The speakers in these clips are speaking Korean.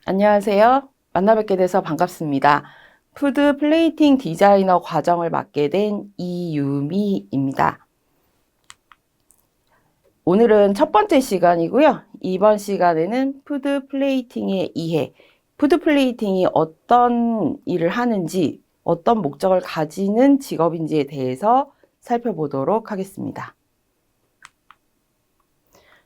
안녕하세요. 만나 뵙게 돼서 반갑습니다. 푸드 플레이팅 디자이너 과정을 맡게 된 이유미입니다. 오늘은 첫 번째 시간이고요. 이번 시간에는 푸드 플레이팅의 이해, 푸드 플레이팅이 어떤 일을 하는지, 어떤 목적을 가지는 직업인지에 대해서 살펴보도록 하겠습니다.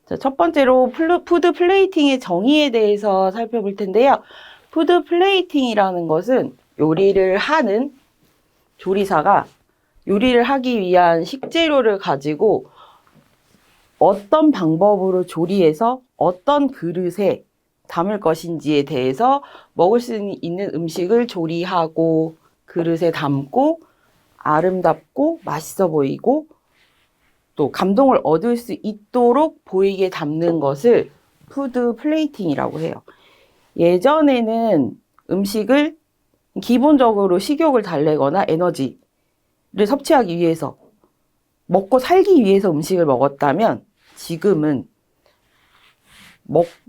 자, 첫 번째로 푸드 플레이팅의 정의에 대해서 살펴볼 텐데요. 푸드 플레이팅이라는 것은 요리를 하는 조리사가 요리를 하기 위한 식재료를 가지고 어떤 방법으로 조리해서 어떤 그릇에 담을 것인지에 대해서 먹을 수 있는 음식을 조리하고 그릇에 담고 아름답고 맛있어 보이고 또 감동을 얻을 수 있도록 보이게 담는 것을 푸드 플레이팅이라고 해요. 예전에는 음식을 기본적으로 식욕을 달래거나 에너지를 섭취하기 위해서 먹고 살기 위해서 음식을 먹었다면 지금은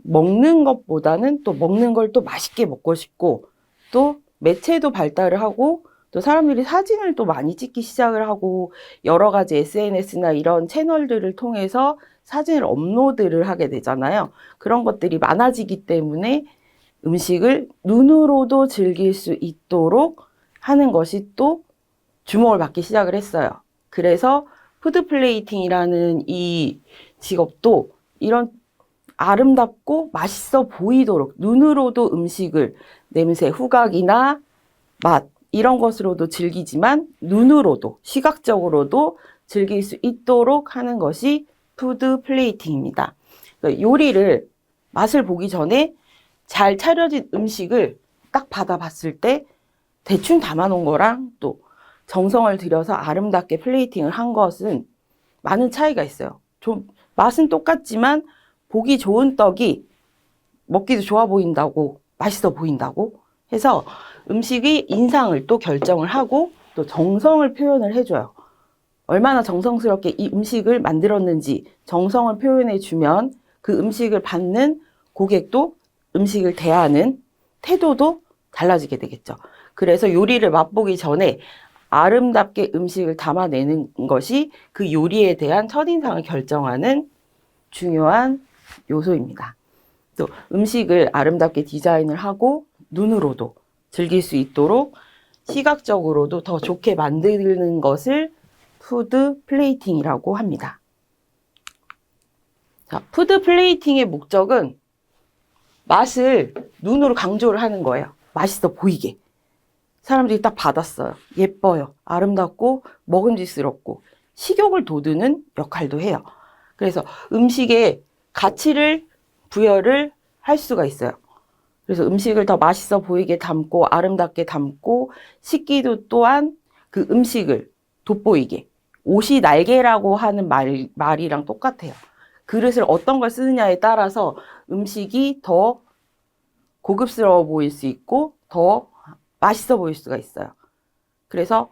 먹는 것보다는 또 먹는 걸 또 맛있게 먹고 싶고 또 매체도 발달을 하고 또 사람들이 사진을 또 많이 찍기 시작을 하고 여러 가지 SNS나 이런 채널들을 통해서 사진을 업로드를 하게 되잖아요. 그런 것들이 많아지기 때문에 음식을 눈으로도 즐길 수 있도록 하는 것이 또 주목을 받기 시작을 했어요. 그래서 푸드 플레이팅이라는 이 직업도 이런 아름답고 맛있어 보이도록 눈으로도 음식을 냄새, 후각이나 맛 이런 것으로도 즐기지만 눈으로도 시각적으로도 즐길 수 있도록 하는 것이 푸드 플레이팅입니다. 요리를 맛을 보기 전에 잘 차려진 음식을 딱 받아봤을 때 대충 담아놓은 거랑 또 정성을 들여서 아름답게 플레이팅을 한 것은 많은 차이가 있어요. 좀 맛은 똑같지만 보기 좋은 떡이 먹기도 좋아 보인다고 맛있어 보인다고 해서 음식의 인상을 또 결정을 하고 또 정성을 표현을 해줘요. 얼마나 정성스럽게 이 음식을 만들었는지 정성을 표현해 주면 그 음식을 받는 고객도 음식을 대하는 태도도 달라지게 되겠죠. 그래서 요리를 맛보기 전에 아름답게 음식을 담아내는 것이 그 요리에 대한 첫인상을 결정하는 중요한 요소입니다. 또 음식을 아름답게 디자인을 하고 눈으로도 즐길 수 있도록 시각적으로도 더 좋게 만드는 것을 푸드 플레이팅이라고 합니다. 자, 푸드 플레이팅의 목적은 맛을 눈으로 강조를 하는 거예요. 맛있어 보이게. 사람들이 딱 받았어요. 예뻐요. 아름답고 먹음직스럽고 식욕을 돋우는 역할도 해요. 그래서 음식에 가치를 부여를 할 수가 있어요. 그래서 음식을 더 맛있어 보이게 담고 아름답게 담고 식기도 또한 그 음식을 돋보이게 옷이 날개라고 하는 말이랑 똑같아요. 그릇을 어떤 걸 쓰느냐에 따라서 음식이 더 고급스러워 보일 수 있고 더 맛있어 보일 수가 있어요. 그래서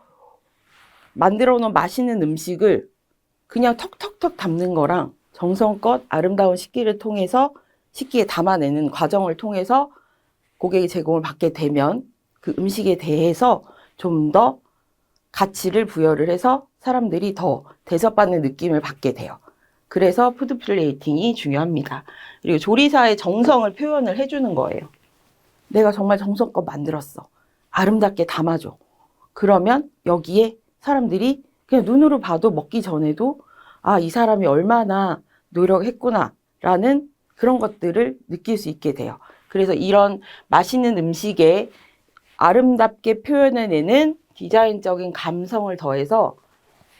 만들어 놓은 맛있는 음식을 그냥 턱턱턱 담는 거랑 정성껏 아름다운 식기를 통해서 식기에 담아내는 과정을 통해서 고객이 제공을 받게 되면 그 음식에 대해서 좀 더 가치를 부여를 해서 사람들이 더 대접받는 느낌을 받게 돼요. 그래서 푸드 플레이팅이 중요합니다. 그리고 조리사의 정성을 표현을 해주는 거예요. 내가 정말 정성껏 만들었어. 아름답게 담아줘. 그러면 여기에 사람들이 그냥 눈으로 봐도 먹기 전에도 아, 이 사람이 얼마나 노력했구나 라는 그런 것들을 느낄 수 있게 돼요. 그래서 이런 맛있는 음식에 아름답게 표현해내는 디자인적인 감성을 더해서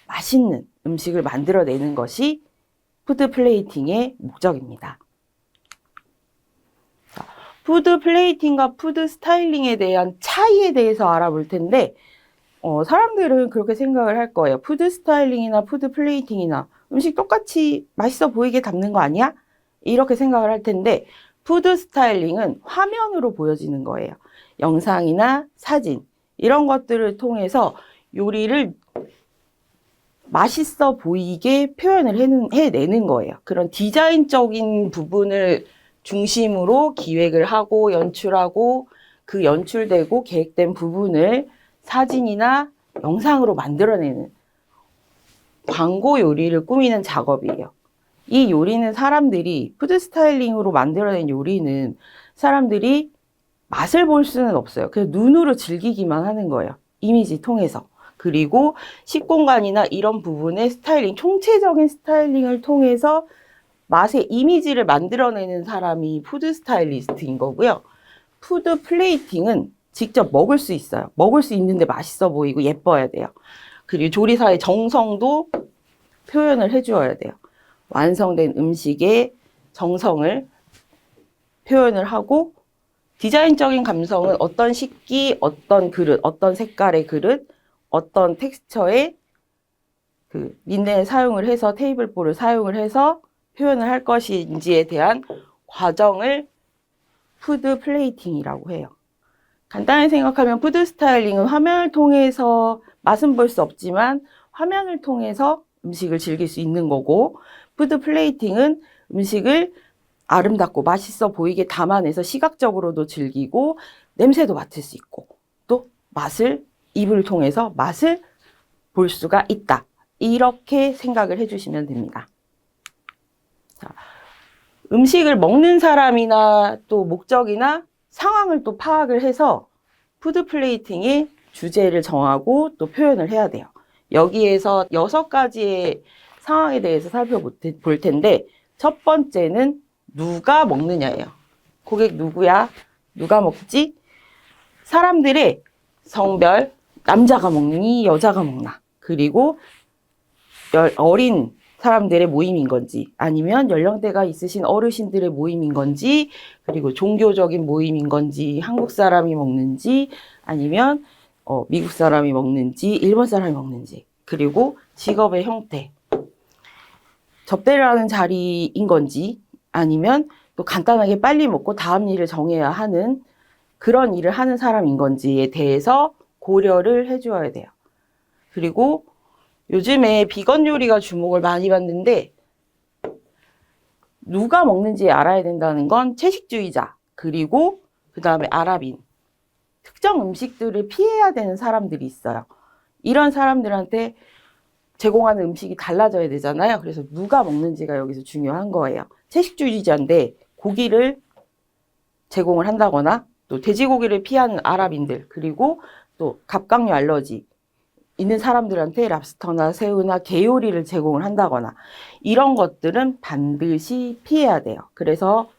맛있는 음식을 만들어내는 것이 푸드 플레이팅의 목적입니다. 푸드 플레이팅과 푸드 스타일링에 대한 차이에 대해서 알아볼 텐데 사람들은 그렇게 생각을 할 거예요. 푸드 스타일링이나 푸드 플레이팅이나 음식 똑같이 맛있어 보이게 담는 거 아니야? 이렇게 생각을 할 텐데 푸드 스타일링은 화면으로 보여지는 거예요. 영상이나 사진 이런 것들을 통해서 요리를 맛있어 보이게 표현을 해내는 거예요. 그런 디자인적인 부분을 중심으로 기획을 하고 연출하고 그 연출되고 계획된 부분을 사진이나 영상으로 만들어내는 광고 요리를 꾸미는 작업이에요. 이 요리는 사람들이 푸드 스타일링으로 만들어낸 요리는 사람들이 맛을 볼 수는 없어요. 그냥 눈으로 즐기기만 하는 거예요. 이미지 통해서. 그리고 식공간이나 이런 부분의 스타일링, 총체적인 스타일링을 통해서 맛의 이미지를 만들어내는 사람이 푸드 스타일리스트인 거고요. 푸드 플레이팅은 직접 먹을 수 있어요. 먹을 수 있는데 맛있어 보이고 예뻐야 돼요. 그리고 조리사의 정성도 표현을 해주어야 돼요. 완성된 음식의 정성을 표현을 하고 디자인적인 감성은 어떤 식기, 어떤 그릇, 어떤 색깔의 그릇, 어떤 텍스처의 그 린넨 사용을 해서 테이블보를 사용을 해서 표현을 할 것인지에 대한 과정을 푸드 플레이팅이라고 해요. 간단히 생각하면 푸드 스타일링은 화면을 통해서 맛은 볼 수 없지만 화면을 통해서 음식을 즐길 수 있는 거고, 푸드 플레이팅은 음식을 아름답고 맛있어 보이게 담아내서 시각적으로도 즐기고 냄새도 맡을 수 있고 또 맛을 입을 통해서 맛을 볼 수가 있다. 이렇게 생각을 해주시면 됩니다. 자, 음식을 먹는 사람이나 또 목적이나 상황을 또 파악을 해서 푸드 플레이팅의 주제를 정하고 또 표현을 해야 돼요. 여기에서 6가지의 상황에 대해서 살펴볼 텐데, 첫 번째는 누가 먹느냐예요. 고객 누구야? 누가 먹지? 사람들의 성별, 남자가 먹니? 여자가 먹나? 그리고 어린 사람들의 모임인 건지, 아니면 연령대가 있으신 어르신들의 모임인 건지, 그리고 종교적인 모임인 건지, 한국 사람이 먹는지, 아니면 미국 사람이 먹는지, 일본 사람이 먹는지, 그리고 직업의 형태, 접대를 하는 자리인 건지, 아니면 또 간단하게 빨리 먹고 다음 일을 정해야 하는 그런 일을 하는 사람인 건지에 대해서 고려를 해주어야 돼요. 그리고 요즘에 비건 요리가 주목을 많이 받는데, 누가 먹는지 알아야 된다는 건 채식주의자, 그리고 그 다음에 아랍인, 특정 음식들을 피해야 되는 사람들이 있어요. 이런 사람들한테 제공하는 음식이 달라져야 되잖아요. 그래서 누가 먹는지가 여기서 중요한 거예요. 채식주의자인데 고기를 제공을 한다거나, 또 돼지고기를 피하는 아랍인들, 그리고 또 갑각류 알러지 있는 사람들한테 랍스터나 새우나 게 요리를 제공을 한다거나, 이런 것들은 반드시 피해야 돼요. 그래서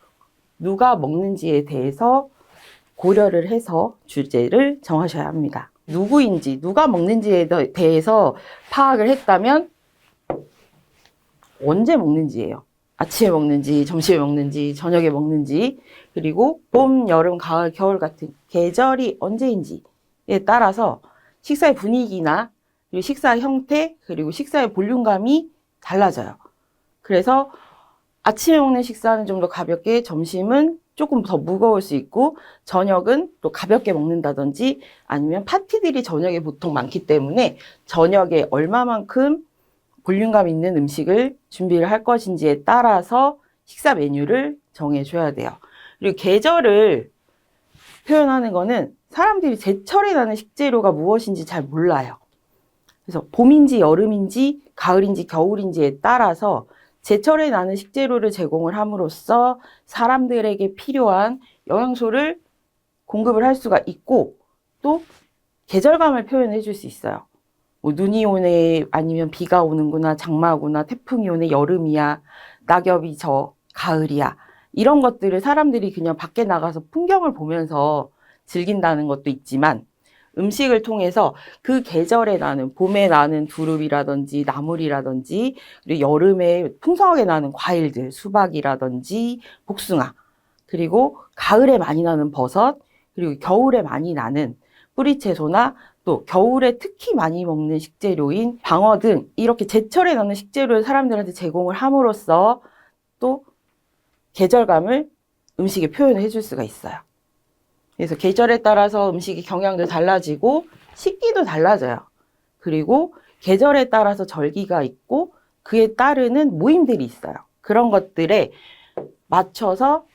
누가 먹는지에 대해서 고려를 해서 주제를 정하셔야 합니다. 누구인지, 누가 먹는지에 대해서 파악을 했다면 언제 먹는지예요. 아침에 먹는지, 점심에 먹는지, 저녁에 먹는지, 그리고 봄, 여름, 가을, 겨울 같은 계절이 언제인지에 따라서 식사의 분위기나 그리고 식사 형태, 그리고 식사의 볼륨감이 달라져요. 그래서 아침에 먹는 식사는 좀 더 가볍게, 점심은 조금 더 무거울 수 있고, 저녁은 또 가볍게 먹는다든지, 아니면 파티들이 저녁에 보통 많기 때문에 저녁에 얼마만큼 볼륨감 있는 음식을 준비를 할 것인지에 따라서 식사 메뉴를 정해줘야 돼요. 그리고 계절을 표현하는 거는 사람들이 제철에 나는 식재료가 무엇인지 잘 몰라요. 그래서 봄인지 여름인지 가을인지 겨울인지에 따라서 제철에 나는 식재료를 제공을 함으로써 사람들에게 필요한 영양소를 공급을 할 수가 있고, 또 계절감을 표현해 줄 수 있어요. 뭐 눈이 오네, 아니면 비가 오는구나, 장마구나, 태풍이 오네, 여름이야, 낙엽이 져, 가을이야. 이런 것들을 사람들이 그냥 밖에 나가서 풍경을 보면서 즐긴다는 것도 있지만, 음식을 통해서 그 계절에 나는, 봄에 나는 두릅이라든지 나물이라든지, 그리고 여름에 풍성하게 나는 과일들, 수박이라든지 복숭아, 그리고 가을에 많이 나는 버섯, 그리고 겨울에 많이 나는 뿌리채소나 또 겨울에 특히 많이 먹는 식재료인 방어 등 이렇게 제철에 나는 식재료를 사람들한테 제공을 함으로써 또 계절감을 음식에 표현해 줄 수가 있어요. 그래서 계절에 따라서 음식의 경향도 달라지고 식기도 달라져요. 그리고 계절에 따라서 절기가 있고 그에 따르는 모임들이 있어요. 그런 것들에 맞춰서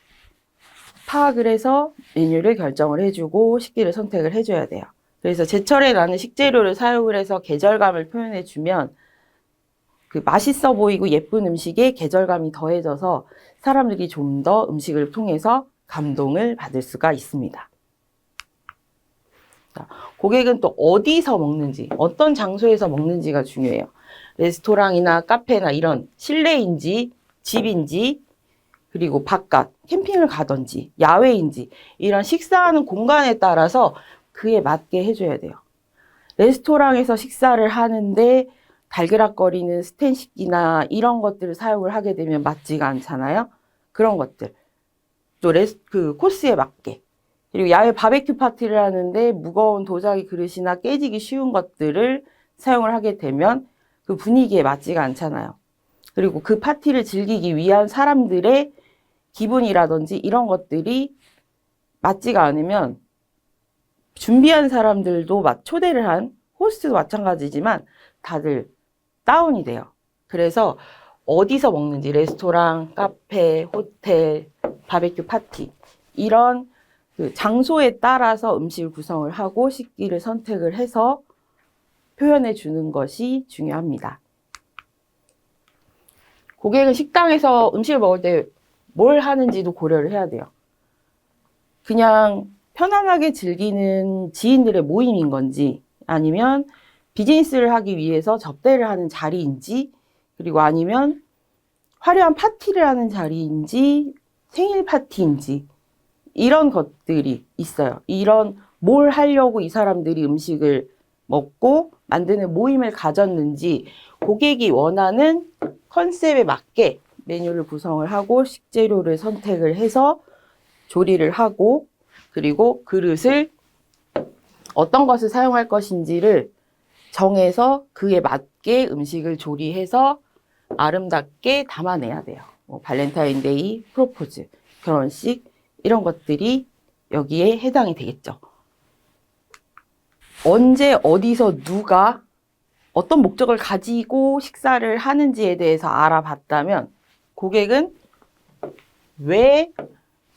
파악을 해서 메뉴를 결정을 해주고 식기를 선택을 해줘야 돼요. 그래서 제철에 나는 식재료를 사용을 해서 계절감을 표현해주면 그 맛있어 보이고 예쁜 음식에 계절감이 더해져서 사람들이 좀 더 음식을 통해서 감동을 받을 수가 있습니다. 자, 고객은 또 어디서 먹는지, 어떤 장소에서 먹는지가 중요해요. 레스토랑이나 카페나 이런 실내인지 집인지 그리고 바깥 캠핑을 가든지 야외인지 이런 식사하는 공간에 따라서 그에 맞게 해줘야 돼요. 레스토랑에서 식사를 하는데 달그락거리는 스텐식기나 이런 것들을 사용을 하게 되면 맞지가 않잖아요. 그런 것들. 또 그 코스에 맞게. 그리고 야외 바베큐 파티를 하는데 무거운 도자기 그릇이나 깨지기 쉬운 것들을 사용을 하게 되면 그 분위기에 맞지가 않잖아요. 그리고 그 파티를 즐기기 위한 사람들의 기분이라든지 이런 것들이 맞지가 않으면 준비한 사람들도 초대를 한 호스트도 마찬가지지만 다들 다운이 돼요. 그래서 어디서 먹는지 레스토랑, 카페, 호텔, 바베큐 파티 이런 그 장소에 따라서 음식을 구성을 하고 식기를 선택을 해서 표현해 주는 것이 중요합니다. 고객은 식당에서 음식을 먹을 때 뭘 하는지도 고려를 해야 돼요. 그냥 편안하게 즐기는 지인들의 모임인 건지 아니면 비즈니스를 하기 위해서 접대를 하는 자리인지 그리고 아니면 화려한 파티를 하는 자리인지 생일 파티인지 이런 것들이 있어요. 이런 뭘 하려고 이 사람들이 음식을 먹고 만드는 모임을 가졌는지 고객이 원하는 컨셉에 맞게 메뉴를 구성을 하고 식재료를 선택을 해서 조리를 하고 그리고 그릇을 어떤 것을 사용할 것인지를 정해서 그에 맞게 음식을 조리해서 아름답게 담아내야 돼요. 뭐 발렌타인데이, 프로포즈, 결혼식 이런 것들이 여기에 해당이 되겠죠. 언제 어디서 누가 어떤 목적을 가지고 식사를 하는지에 대해서 알아봤다면 고객은 왜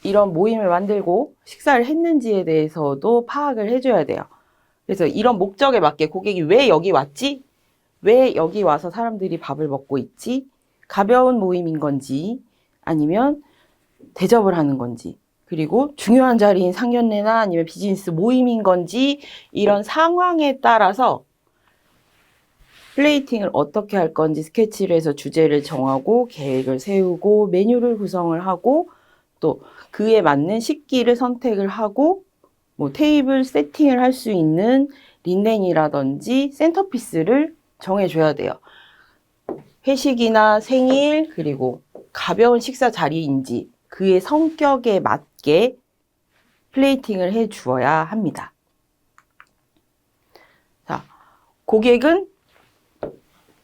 이런 모임을 만들고 식사를 했는지에 대해서도 파악을 해줘야 돼요. 그래서 이런 목적에 맞게 고객이 왜 여기 왔지? 왜 여기 와서 사람들이 밥을 먹고 있지? 가벼운 모임인 건지 아니면 대접을 하는 건지 그리고 중요한 자리인 상견례나 아니면 비즈니스 모임인 건지 이런 상황에 따라서 플레이팅을 어떻게 할 건지 스케치를 해서 주제를 정하고 계획을 세우고 메뉴를 구성을 하고 또 그에 맞는 식기를 선택을 하고 뭐 테이블 세팅을 할 수 있는 린넨이라든지 센터피스를 정해줘야 돼요. 회식이나 생일 그리고 가벼운 식사 자리인지 그의 성격에 맞게 플레이팅을 해 주어야 합니다. 자, 고객은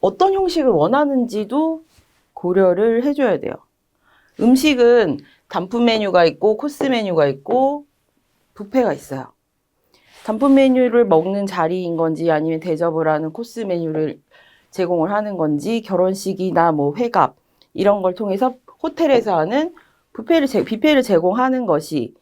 어떤 형식을 원하는지도 고려를 해줘야 돼요. 음식은 단품 메뉴가 있고 코스 메뉴가 있고 뷔페가 있어요. 단품 메뉴를 먹는 자리인 건지 아니면 대접을 하는 코스 메뉴를 제공을 하는 건지 결혼식이나 뭐 회갑 이런 걸 통해서 호텔에서 하는 뷔페를 제공하는 것이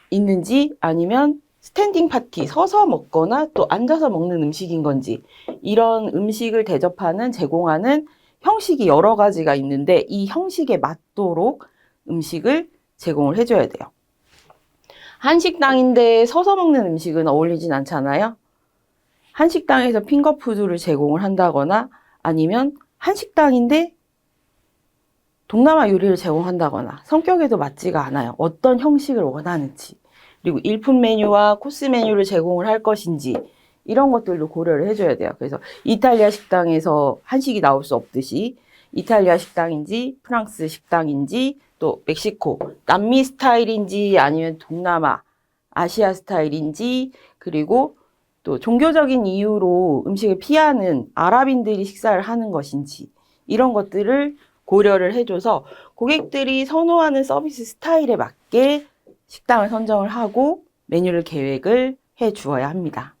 있는지 아니면 스탠딩 파티 서서 먹거나 또 앉아서 먹는 음식인 건지 이런 음식을 대접하는 제공하는 형식이 여러 가지가 있는데 이 형식에 맞도록 음식을 제공을 해줘야 돼요. 한식당인데 서서 먹는 음식은 어울리진 않잖아요. 한식당에서 핑거푸드를 제공을 한다거나 아니면 한식당인데 동남아 요리를 제공한다거나 성격에도 맞지가 않아요. 어떤 형식을 원하는지 그리고 일품 메뉴와 코스 메뉴를 제공을 할 것인지 이런 것들도 고려를 해줘야 돼요. 그래서 이탈리아 식당에서 한식이 나올 수 없듯이 이탈리아 식당인지 프랑스 식당인지 또 멕시코, 남미 스타일인지 아니면 동남아, 아시아 스타일인지 그리고 또 종교적인 이유로 음식을 피하는 아랍인들이 식사를 하는 것인지 이런 것들을 고려를 해줘서 고객들이 선호하는 서비스 스타일에 맞게 식당을 선정을 하고 메뉴를 계획을 해 주어야 합니다.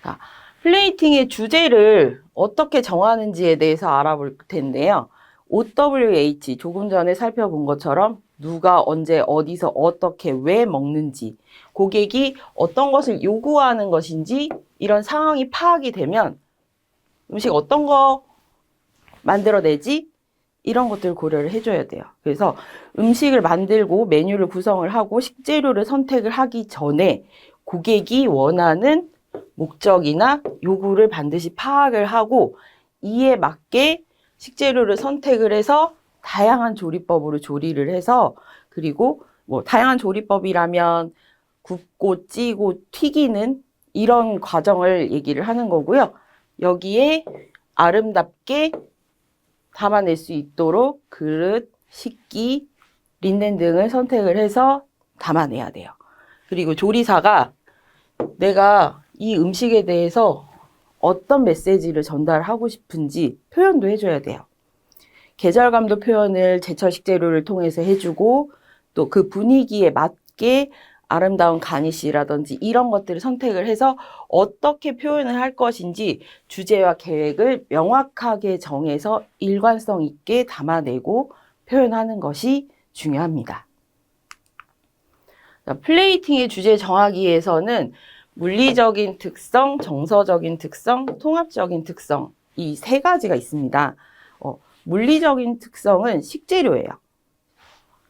자, 플레이팅의 주제를 어떻게 정하는지에 대해서 알아볼 텐데요. OWH, 조금 전에 살펴본 것처럼 누가 언제 어디서 어떻게 왜 먹는지, 고객이 어떤 것을 요구하는 것인지 이런 상황이 파악이 되면 음식 어떤 거 만들어내지? 이런 것들 고려를 해줘야 돼요. 그래서 음식을 만들고 메뉴를 구성을 하고 식재료를 선택을 하기 전에 고객이 원하는 목적이나 요구를 반드시 파악을 하고 이에 맞게 식재료를 선택을 해서 다양한 조리법으로 조리를 해서, 그리고 뭐 다양한 조리법이라면 굽고 찌고 튀기는 이런 과정을 얘기를 하는 거고요. 여기에 아름답게 담아낼 수 있도록 그릇, 식기, 린넨 등을 선택을 해서 담아내야 돼요. 그리고 조리사가 내가 이 음식에 대해서 어떤 메시지를 전달하고 싶은지 표현도 해줘야 돼요. 계절감도 표현을 제철 식재료를 통해서 해주고 또 그 분위기에 맞게 아름다운 가니쉬라든지 이런 것들을 선택을 해서 어떻게 표현을 할 것인지 주제와 계획을 명확하게 정해서 일관성 있게 담아내고 표현하는 것이 중요합니다. 플레이팅의 주제 정하기에서는 물리적인 특성, 정서적인 특성, 통합적인 특성 이 세 가지가 있습니다. 물리적인 특성은 식재료예요.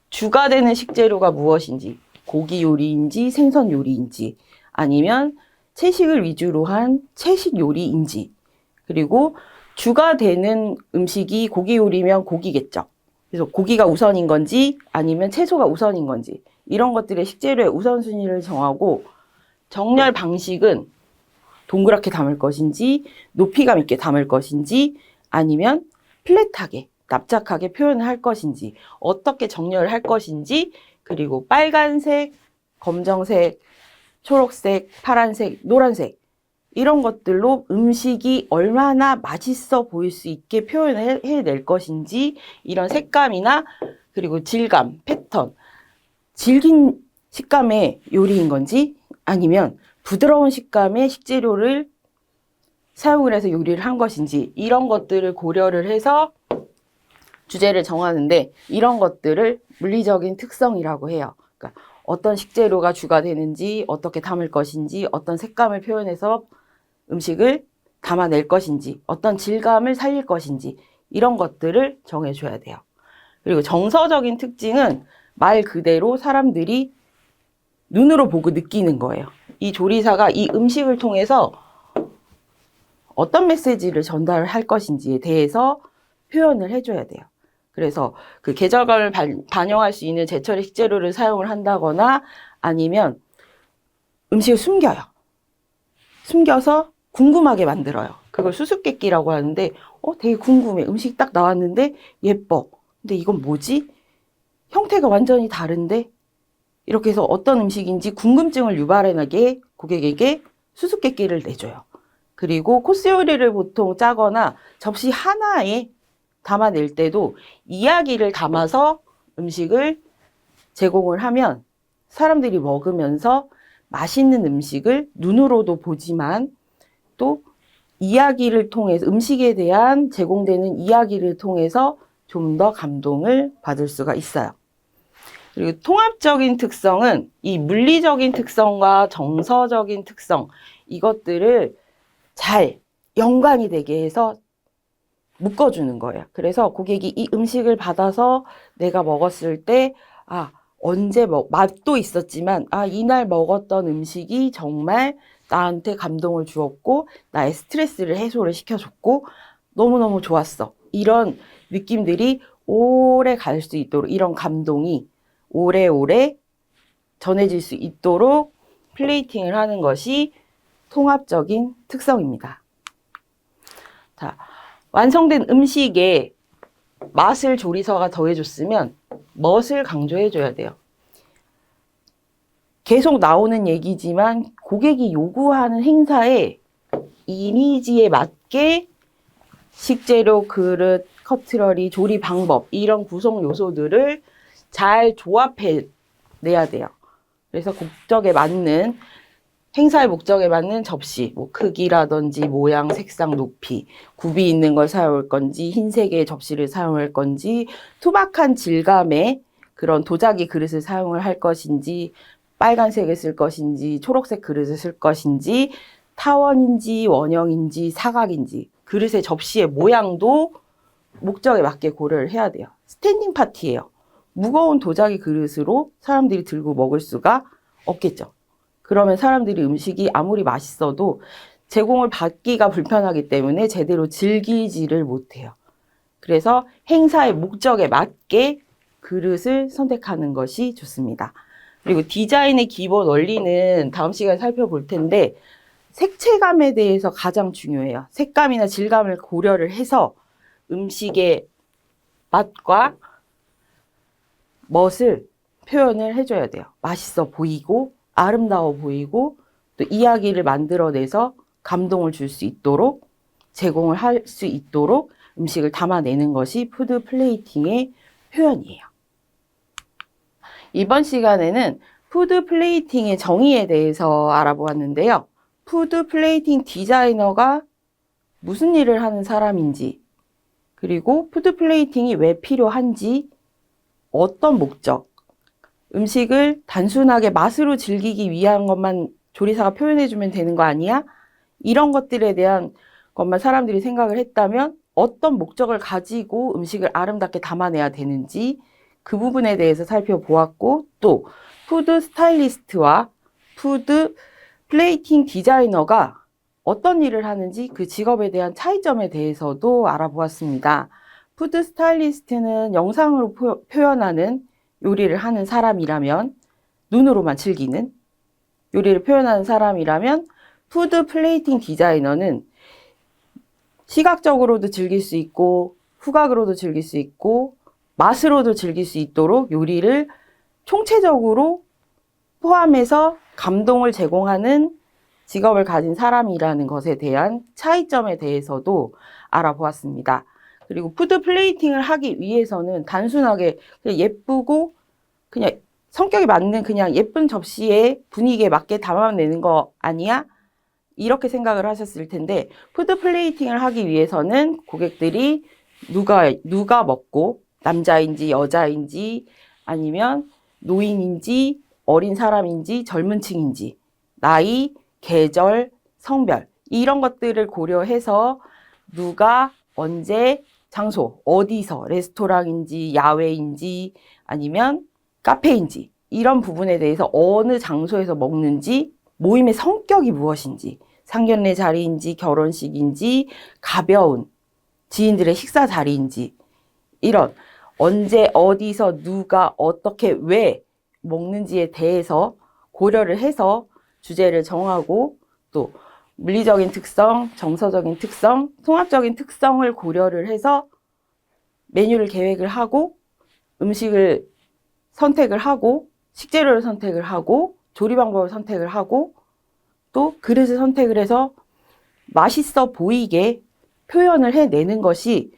주가 되는 식재료가 무엇인지, 고기 요리인지 생선 요리인지, 아니면 채식을 위주로 한 채식 요리인지, 그리고 주가 되는 음식이 고기 요리면 고기겠죠. 그래서 고기가 우선인 건지 아니면 채소가 우선인 건지 이런 것들의 식재료의 우선순위를 정하고, 정렬 방식은 동그랗게 담을 것인지 높이감 있게 담을 것인지 아니면 플랫하게 납작하게 표현을 할 것인지 어떻게 정렬을 할 것인지, 그리고 빨간색, 검정색, 초록색, 파란색, 노란색 이런 것들로 음식이 얼마나 맛있어 보일 수 있게 표현을 해낼 것인지, 이런 색감이나 그리고 질감, 패턴, 질긴 식감의 요리인 건지 아니면 부드러운 식감의 식재료를 사용을 해서 요리를 한 것인지 이런 것들을 고려를 해서 주제를 정하는데, 이런 것들을 물리적인 특성이라고 해요. 그러니까 어떤 식재료가 주가 되는지, 어떻게 담을 것인지, 어떤 색감을 표현해서 음식을 담아낼 것인지, 어떤 질감을 살릴 것인지 이런 것들을 정해줘야 돼요. 그리고 정서적인 특징은 말 그대로 사람들이 눈으로 보고 느끼는 거예요. 이 조리사가 이 음식을 통해서 어떤 메시지를 전달할 것인지에 대해서 표현을 해줘야 돼요. 그래서 그 계절감을 반영할 수 있는 제철의 식재료를 사용을 한다거나 아니면 음식을 숨겨요. 숨겨서 궁금하게 만들어요. 그걸 수수께끼라고 하는데 되게 궁금해. 음식 딱 나왔는데 예뻐. 근데 이건 뭐지? 형태가 완전히 다른데? 이렇게 해서 어떤 음식인지 궁금증을 유발해나게 고객에게 수수께끼를 내줘요. 그리고 코스 요리를 보통 짜거나 접시 하나에 담아낼 때도 이야기를 담아서 음식을 제공을 하면 사람들이 먹으면서 맛있는 음식을 눈으로도 보지만 또 이야기를 통해서, 음식에 대한 제공되는 이야기를 통해서 좀 더 감동을 받을 수가 있어요. 그리고 통합적인 특성은 이 물리적인 특성과 정서적인 특성, 이것들을 잘 연관이 되게 해서 묶어주는 거예요. 그래서 고객이 이 음식을 받아서 내가 먹었을 때, 언제 맛도 있었지만, 이날 먹었던 음식이 정말 나한테 감동을 주었고, 나의 스트레스를 해소를 시켜줬고, 너무너무 좋았어. 이런 느낌들이 오래 갈 수 있도록, 이런 감동이 오래오래 전해질 수 있도록 플레이팅을 하는 것이 통합적인 특성입니다. 자, 완성된 음식에 맛을 조리사가 더해줬으면 멋을 강조해줘야 돼요. 계속 나오는 얘기지만 고객이 요구하는 행사에 이미지에 맞게 식재료, 그릇, 커트러리, 조리 방법 이런 구성 요소들을 잘 조합해 내야 돼요. 그래서 목적에 맞는, 행사의 목적에 맞는 접시, 크기라든지 모양, 색상, 높이, 굽이 있는 걸 사용할 건지 흰색의 접시를 사용할 건지 투박한 질감의 그런 도자기 그릇을 사용을 할 것인지, 빨간색을 쓸 것인지, 초록색 그릇을 쓸 것인지, 타원인지, 원형인지, 사각인지, 그릇의 접시의 모양도 목적에 맞게 고려를 해야 돼요. 스탠딩 파티예요. 무거운 도자기 그릇으로 사람들이 들고 먹을 수가 없겠죠. 그러면 사람들이 음식이 아무리 맛있어도 제공을 받기가 불편하기 때문에 제대로 즐기지를 못해요. 그래서 행사의 목적에 맞게 그릇을 선택하는 것이 좋습니다. 그리고 디자인의 기본 원리는 다음 시간에 살펴볼 텐데 색채감에 대해서 가장 중요해요. 색감이나 질감을 고려를 해서 음식의 맛과 멋을 표현을 해줘야 돼요. 맛있어 보이고 아름다워 보이고 또 이야기를 만들어내서 감동을 줄 수 있도록 제공을 할 수 있도록 음식을 담아내는 것이 푸드 플레이팅의 표현이에요. 이번 시간에는 푸드 플레이팅의 정의에 대해서 알아보았는데요. 푸드 플레이팅 디자이너가 무슨 일을 하는 사람인지, 그리고 푸드 플레이팅이 왜 필요한지, 어떤 목적, 음식을 단순하게 맛으로 즐기기 위한 것만 조리사가 표현해주면 되는 거 아니야? 이런 것들에 대한 것만 사람들이 생각을 했다면 어떤 목적을 가지고 음식을 아름답게 담아내야 되는지 그 부분에 대해서 살펴보았고, 또 푸드 스타일리스트와 푸드 플레이팅 디자이너가 어떤 일을 하는지 그 직업에 대한 차이점에 대해서도 알아보았습니다. 푸드 스타일리스트는 영상으로 표현하는 요리를 하는 사람이라면, 눈으로만 즐기는 요리를 표현하는 사람이라면, 푸드 플레이팅 디자이너는 시각적으로도 즐길 수 있고 후각으로도 즐길 수 있고 맛으로도 즐길 수 있도록 요리를 총체적으로 포함해서 감동을 제공하는 직업을 가진 사람이라는 것에 대한 차이점에 대해서도 알아보았습니다. 그리고 푸드 플레이팅을 하기 위해서는 단순하게 그냥 예쁘고 그냥 성격에 맞는 그냥 예쁜 접시에 분위기에 맞게 담아내는 거 아니야? 이렇게 생각을 하셨을 텐데, 푸드 플레이팅을 하기 위해서는 고객들이 누가 먹고 남자인지 여자인지 아니면 노인인지 어린 사람인지 젊은 층인지 나이, 계절, 성별 이런 것들을 고려해서 누가 언제 장소 어디서 레스토랑인지 야외인지 아니면 카페인지 이런 부분에 대해서 어느 장소에서 먹는지 모임의 성격이 무엇인지 상견례 자리인지 결혼식인지 가벼운 지인들의 식사 자리인지 이런 언제 어디서 누가 어떻게 왜 먹는지에 대해서 고려를 해서 주제를 정하고 또 물리적인 특성, 정서적인 특성, 통합적인 특성을 고려를 해서 메뉴를 계획을 하고 음식을 선택을 하고 식재료를 선택을 하고 조리 방법을 선택을 하고 또 그릇을 선택을 해서 맛있어 보이게 표현을 해내는 것이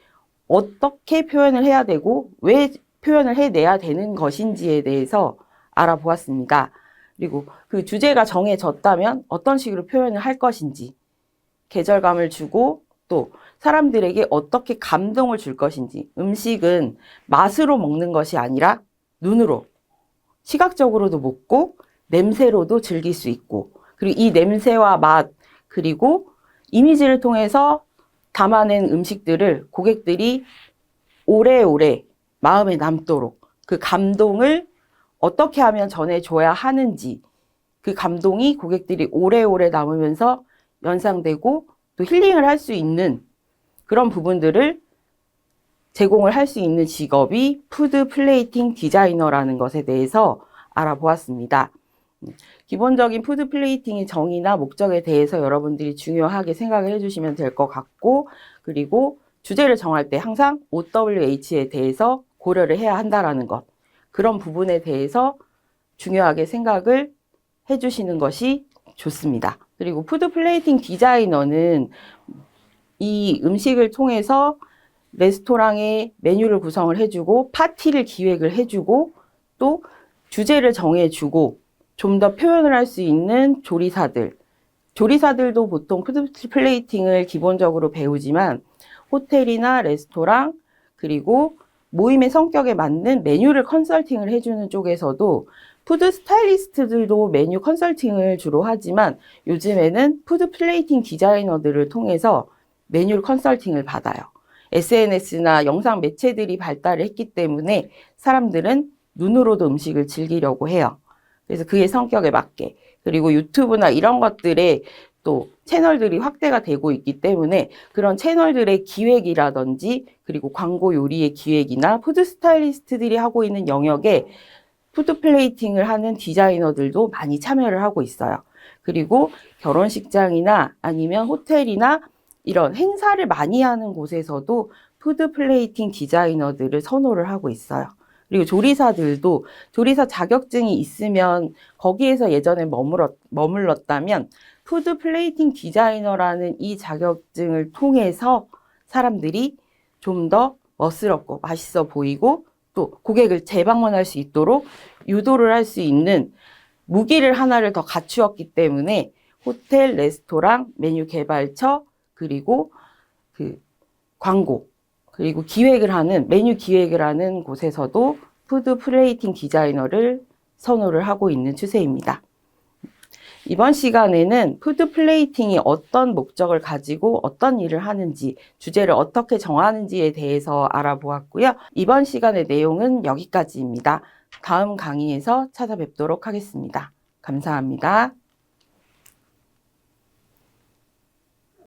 어떻게 표현을 해야 되고 왜 표현을 해내야 되는 것인지에 대해서 알아보았습니다. 그리고 그 주제가 정해졌다면 어떤 식으로 표현을 할 것인지 계절감을 주고 또 사람들에게 어떻게 감동을 줄 것인지 음식은 맛으로 먹는 것이 아니라 눈으로 시각적으로도 먹고 냄새로도 즐길 수 있고 그리고 이 냄새와 맛 그리고 이미지를 통해서 담아낸 음식들을 고객들이 오래오래 마음에 남도록 그 감동을 어떻게 하면 전해줘야 하는지 그 감동이 고객들이 오래오래 남으면서 연상되고 또 힐링을 할 수 있는 그런 부분들을 제공을 할 수 있는 직업이 푸드 플레이팅 디자이너라는 것에 대해서 알아보았습니다. 기본적인 푸드 플레이팅의 정의나 목적에 대해서 여러분들이 중요하게 생각을 해주시면 될 것 같고 그리고 주제를 정할 때 항상 OWH에 대해서 고려를 해야 한다는 것 그런 부분에 대해서 중요하게 생각을 해주시는 것이 좋습니다. 그리고 푸드 플레이팅 디자이너는 이 음식을 통해서 레스토랑의 메뉴를 구성을 해주고 파티를 기획을 해주고 또 주제를 정해주고 좀 더 표현을 할 수 있는 조리사들도 보통 푸드 플레이팅을 기본적으로 배우지만 호텔이나 레스토랑 그리고 모임의 성격에 맞는 메뉴를 컨설팅을 해주는 쪽에서도 푸드 스타일리스트들도 메뉴 컨설팅을 주로 하지만 요즘에는 푸드 플레이팅 디자이너들을 통해서 메뉴 컨설팅을 받아요. SNS나 영상 매체들이 발달을 했기 때문에 사람들은 눈으로도 음식을 즐기려고 해요. 그래서 그의 성격에 맞게. 그리고 유튜브나 이런 것들에 또 채널들이 확대가 되고 있기 때문에 그런 채널들의 기획이라든지 그리고 광고 요리의 기획이나 푸드 스타일리스트들이 하고 있는 영역에 푸드 플레이팅을 하는 디자이너들도 많이 참여를 하고 있어요. 그리고 결혼식장이나 아니면 호텔이나 이런 행사를 많이 하는 곳에서도 푸드 플레이팅 디자이너들을 선호를 하고 있어요. 그리고 조리사들도 조리사 자격증이 있으면 거기에서 예전에 머물렀다면 푸드 플레이팅 디자이너라는 이 자격증을 통해서 사람들이 좀 더 멋스럽고 맛있어 보이고 또 고객을 재방문할 수 있도록 유도를 할 수 있는 무기를 하나를 더 갖추었기 때문에 호텔, 레스토랑, 메뉴 개발처, 그리고 그 광고, 그리고 메뉴 기획을 하는 곳에서도 푸드 플레이팅 디자이너를 선호를 하고 있는 추세입니다. 이번 시간에는 푸드 플레이팅이 어떤 목적을 가지고 어떤 일을 하는지, 주제를 어떻게 정하는지에 대해서 알아보았고요. 이번 시간의 내용은 여기까지입니다. 다음 강의에서 찾아뵙도록 하겠습니다. 감사합니다.